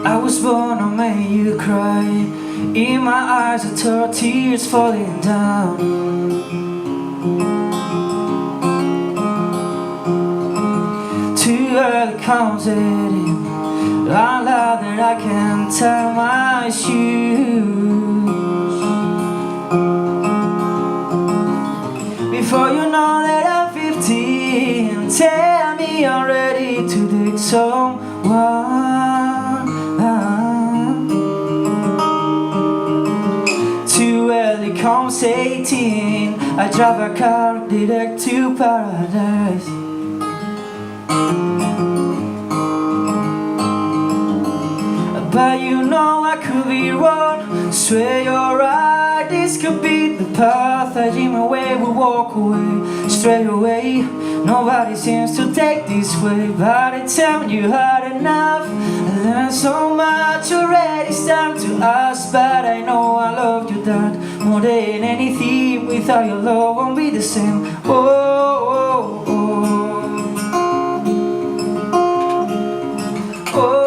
I was born to make you cry. In my eyes I saw tears falling down. Too early comes it in. I'm glad that I can tie my shoes. Before you know that I'm 15, tell me I'm ready to date someone. Too early comes 18, I drive a car direct to paradise. But you know I could be wrong. Swear you're right, this could be the path I dream away. We walk away, straight away. Nobody seems to take this way. By the time you had enough, I learned so much already. It's time to ask, but I know I love you that more than anything. Without your love won't be the same. Oh, oh, oh. Oh.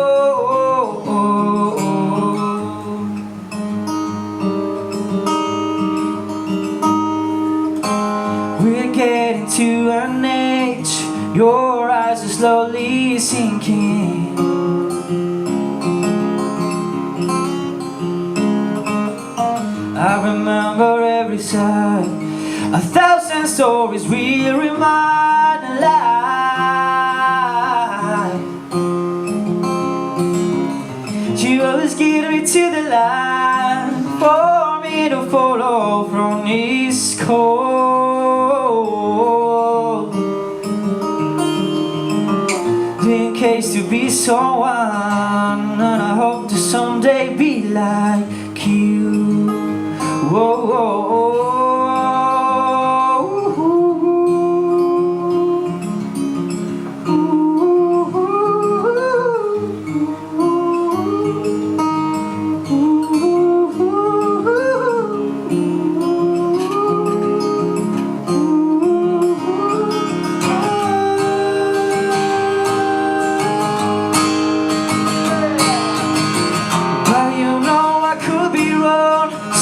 We're getting to an age, your eyes are slowly sinking. I remember every side, 1,000 stories will remind a lie. You always get me to the line for me to follow from this cold. In case to be someone, and I hope to someday be like you. Whoa, whoa, whoa.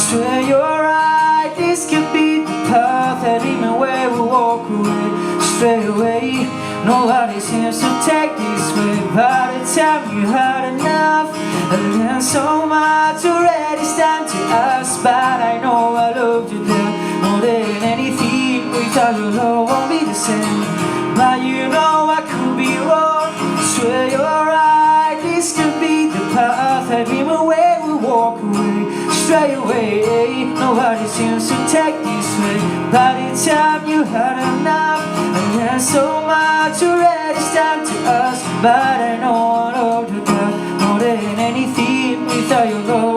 Swear you're right, this could be the path that even where we walk away, straight away. Nobody seems to take this way. By the time you had enough, I learned so much already. It's time to ask, but I know I loved you there more than anything. Without your love won't be the same. But you know I could be wrong. Swear you're right, this could be the path that even where we walk away, straight away. Nobody seems to take this way. By the time you had enough, I learned so much already. It's time to ask, but I know I love you more than anything. Without your love